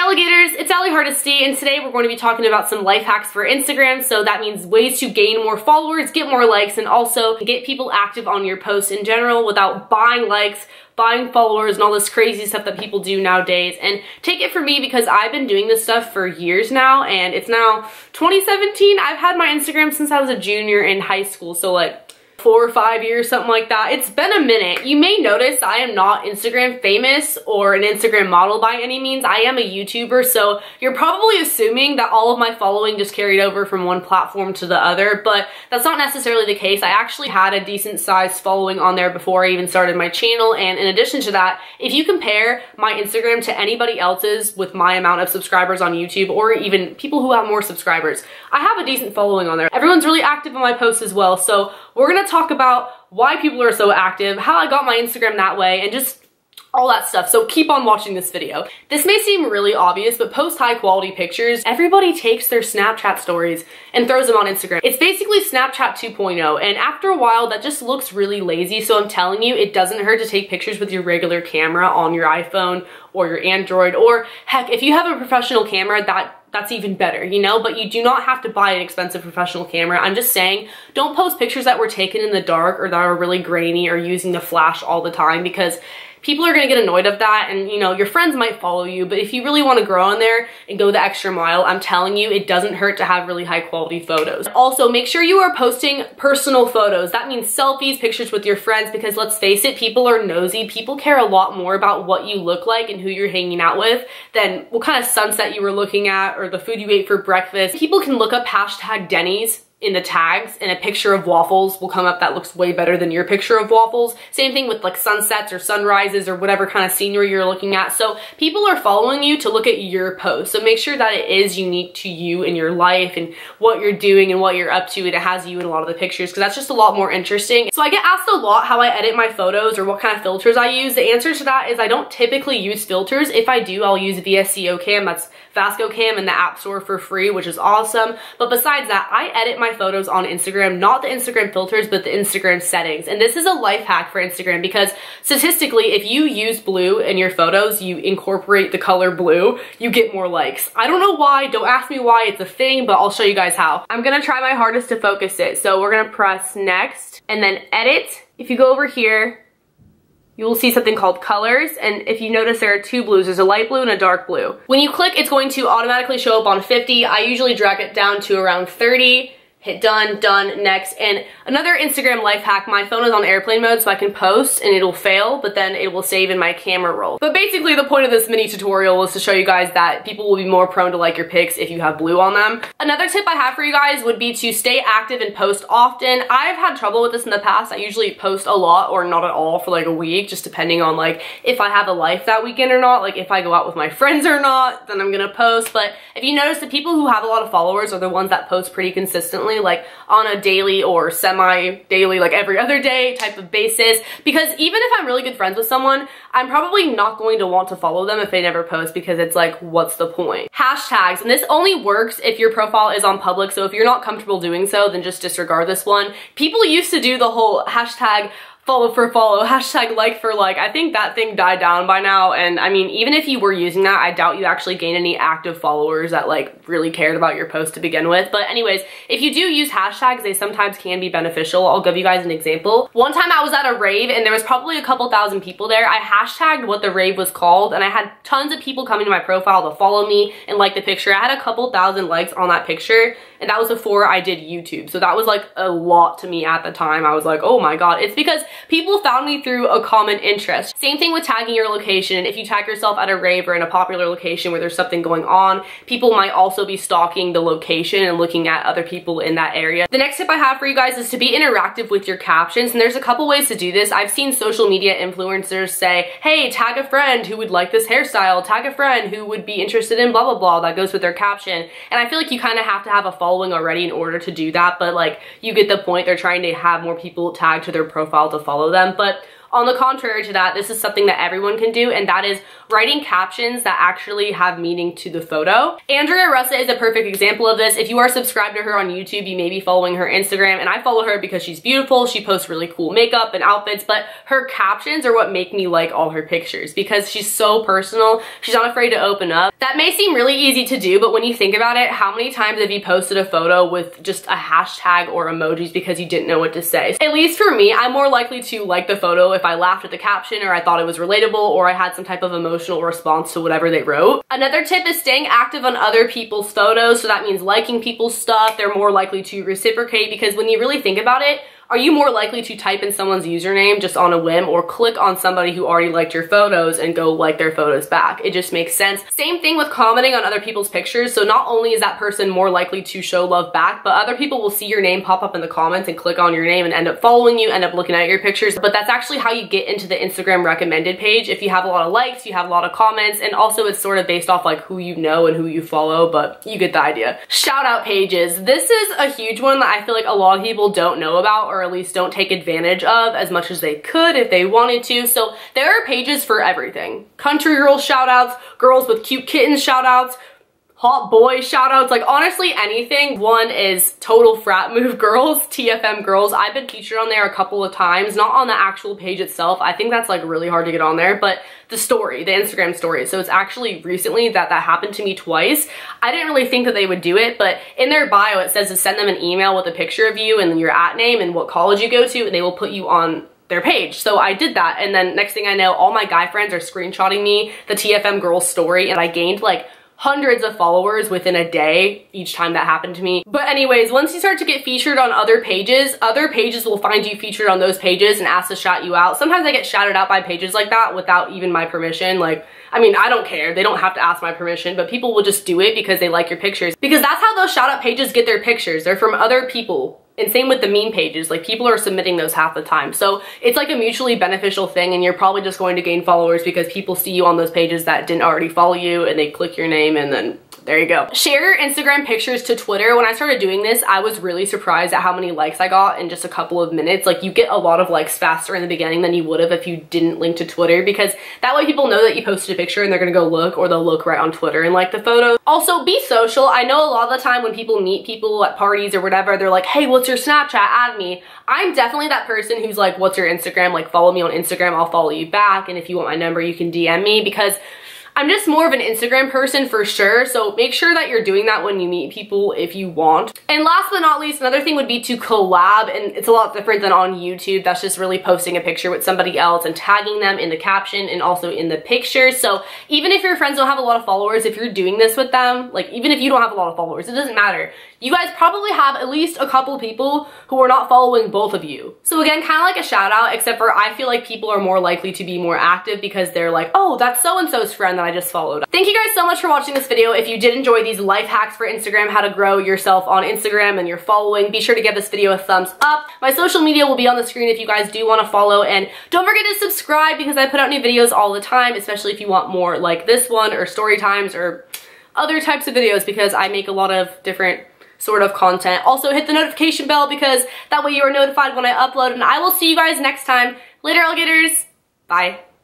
alligators, it's Allie Hardesty, and today we're going to be talking about some life hacks for Instagram. So that means ways to gain more followers, get more likes, and also get people active on your posts in general without buying likes, buying followers, and all this crazy stuff that people do nowadays. And take it from me because I've been doing this stuff for years now, and it's now 2017. I've had my Instagram since I was a junior in high school, so like 4 or 5 years, something like that. It's been a minute. You may notice I am not Instagram famous or an Instagram model by any means. I am a YouTuber, so you're probably assuming that all of my following just carried over from one platform to the other, but that's not necessarily the case. I actually had a decent sized following on there before I even started my channel, and in addition to that, if you compare my Instagram to anybody else's with my amount of subscribers on YouTube, or even people who have more subscribers, I have a decent following on there. Everyone's really active on my posts as well, so we're gonna talk about why people are so active, how I got my Instagram that way, and just all that stuff. So keep on watching this video. This may seem really obvious, but post high quality pictures. Everybody takes their Snapchat stories and throws them on Instagram. It's basically Snapchat 2.0, and after a while that just looks really lazy. So I'm telling you, it doesn't hurt to take pictures with your regular camera on your iPhone or your Android, or heck, if you have a professional camera, that's even better, you know? But you do not have to buy an expensive professional camera. I'm just saying, don't post pictures that were taken in the dark or that are really grainy or using the flash all the time, because people are gonna get annoyed of that, and you know, your friends might follow you, but if you really wanna grow on there and go the extra mile, I'm telling you, it doesn't hurt to have really high quality photos. Also, make sure you are posting personal photos. That means selfies, pictures with your friends, because let's face it, people are nosy. People care a lot more about what you look like and who you're hanging out with than what kind of sunset you were looking at or the food you ate for breakfast. People can look up hashtag Denny's in the tags, and a picture of waffles will come up that looks way better than your picture of waffles. Same thing with like sunsets or sunrises or whatever kind of scenery you're looking at. So people are following you to look at your post. So make sure that it is unique to you and your life and what you're doing and what you're up to, and it has you in a lot of the pictures, because that's just a lot more interesting. So I get asked a lot how I edit my photos or what kind of filters I use. The answer to that is I don't typically use filters. If I do, I'll use VSCO Cam. That's Vasco Cam in the App Store for free, which is awesome. But besides that, I edit my photos on Instagram, not the Instagram filters, but the Instagram settings. And this is a life hack for Instagram, because statistically, if you use blue in your photos, you incorporate the color blue, you get more likes. I don't know why, don't ask me why, it's a thing, but I'll show you guys how. I'm gonna try my hardest to focus it. So we're gonna press next and then edit. If you go over here, you will see something called colors, and if you notice there are two blues, there's a light blue and a dark blue. When you click, it's going to automatically show up on 50. I usually drag it down to around 30. Hit done, done, next. And another Instagram life hack, my phone is on airplane mode so I can post and it'll fail, but then it will save in my camera roll. But basically the point of this mini tutorial was to show you guys that people will be more prone to like your pics if you have blue on them. Another tip I have for you guys would be to stay active and post often. I've had trouble with this in the past. I usually post a lot or not at all for like a week, just depending on like if I have a life that weekend or not, like if I go out with my friends or not, then I'm gonna post. But if you notice, the people who have a lot of followers are the ones that post pretty consistently, like on a daily or semi-daily, like every other day type of basis. Because even if I'm really good friends with someone, I'm probably not going to want to follow them if they never post, because it's like, what's the point? Hashtags, and this only works if your profile is on public, so if you're not comfortable doing so, then just disregard this one. People used to do the whole hashtag follow for follow, hashtag like for like. I think that thing died down by now, and I mean, even if you were using that, I doubt you actually gained any active followers that like really cared about your post to begin with. But anyways, if you do use hashtags, they sometimes can be beneficial. I'll give you guys an example. One time I was at a rave and there was probably a couple thousand people there. I hashtagged what the rave was called, and I had tons of people coming to my profile to follow me and like the picture. I had a couple thousand likes on that picture, and that was before I did YouTube. So that was like a lot to me at the time. I was like, oh my god. It's because people found me through a common interest. Same thing with tagging your location. If you tag yourself at a rave or in a popular location where there's something going on, people might also be stalking the location and looking at other people in that area. The next tip I have for you guys is to be interactive with your captions, and there's a couple ways to do this. I've seen social media influencers say, hey, tag a friend who would like this hairstyle, tag a friend who would be interested in blah blah blah, that goes with their caption. And I feel like you kind of have to have a following already in order to do that, but like, you get the point. They're trying to have more people tagged to their profile to follow them. But on the contrary to that, this is something that everyone can do, and that is writing captions that actually have meaning to the photo. Andrea Russa is a perfect example of this. If you are subscribed to her on YouTube, you may be following her Instagram, and I follow her because she's beautiful. She posts really cool makeup and outfits, but her captions are what make me like all her pictures because she's so personal. She's not afraid to open up. That may seem really easy to do, but when you think about it, how many times have you posted a photo with just a hashtag or emojis because you didn't know what to say? At least for me, I'm more likely to like the photo if I laughed at the caption or I thought it was relatable or I had some type of emotional response to whatever they wrote. Another tip is staying active on other people's photos. So that means liking people's stuff. They're more likely to reciprocate because when you really think about it, are you more likely to type in someone's username just on a whim or click on somebody who already liked your photos and go like their photos back? It just makes sense. Same thing with commenting on other people's pictures. So not only is that person more likely to show love back, but other people will see your name pop up in the comments and click on your name and end up following you, end up looking at your pictures. But that's actually how you get into the Instagram recommended page. If you have a lot of likes, you have a lot of comments, and also it's sort of based off like who you know and who you follow, but you get the idea. Shout out pages. This is a huge one that I feel like a lot of people don't know about, or at least don't take advantage of as much as they could if they wanted to. So there are pages for everything. Country girl shout outs, girls with cute kittens shout outs, hot boy shout outs, like honestly anything. One is total frat move girls, TFM girls. I've been featured on there a couple of times, not on the actual page itself. I think that's like really hard to get on there, but the story, the Instagram story. So it's actually recently that happened to me twice. I didn't really think that they would do it, but in their bio it says to send them an email with a picture of you and your @ and what college you go to, and they will put you on their page. So I did that, and then next thing I know, all my guy friends are screenshotting me the TFM girls story, and I gained like hundreds of followers within a day each time that happened to me. But anyways, once you start to get featured on other pages will find you featured on those pages and ask to shout you out. Sometimes I get shouted out by pages like that without even my permission. Like, I mean, I don't care. They don't have to ask my permission, but people will just do it because they like your pictures. Because that's how those shout out pages get their pictures. They're from other people. And same with the meme pages, like people are submitting those half the time. So it's like a mutually beneficial thing, and you're probably just going to gain followers because people see you on those pages that didn't already follow you and they click your name, and then there you go. Share your Instagram pictures to Twitter. When I started doing this, I was really surprised at how many likes I got in just a couple of minutes. Like you get a lot of likes faster in the beginning than you would have if you didn't link to Twitter, because that way people know that you posted a picture and they're gonna go look, or they'll look right on Twitter and like the photo. Also, be social. I know a lot of the time when people meet people at parties or whatever, they're like, hey, what's your Snapchat? Add me. I'm definitely that person who's like, what's your Instagram? Like follow me on Instagram, I'll follow you back. And if you want my number, you can DM me, because I'm just more of an Instagram person for sure, so make sure that you're doing that when you meet people if you want. And last but not least, another thing would be to collab, and it's a lot different than on YouTube. That's just really posting a picture with somebody else and tagging them in the caption and also in the picture. So even if your friends don't have a lot of followers, if you're doing this with them, like even if you don't have a lot of followers, it doesn't matter. You guys probably have at least a couple people who are not following both of you. So again, kind of like a shout out, except for I feel like people are more likely to be more active because they're like, oh, that's so-and-so's friend that I just followed. Thank you guys so much for watching this video. If you did enjoy these life hacks for Instagram, how to grow yourself on Instagram and your following, be sure to give this video a thumbs up. My social media will be on the screen if you guys do want to follow, and don't forget to subscribe because I put out new videos all the time, especially if you want more like this one or story times or other types of videos, because I make a lot of different sort of content. Also hit the notification bell because that way you are notified when I upload, and I will see you guys next time. Later, alligators. Bye.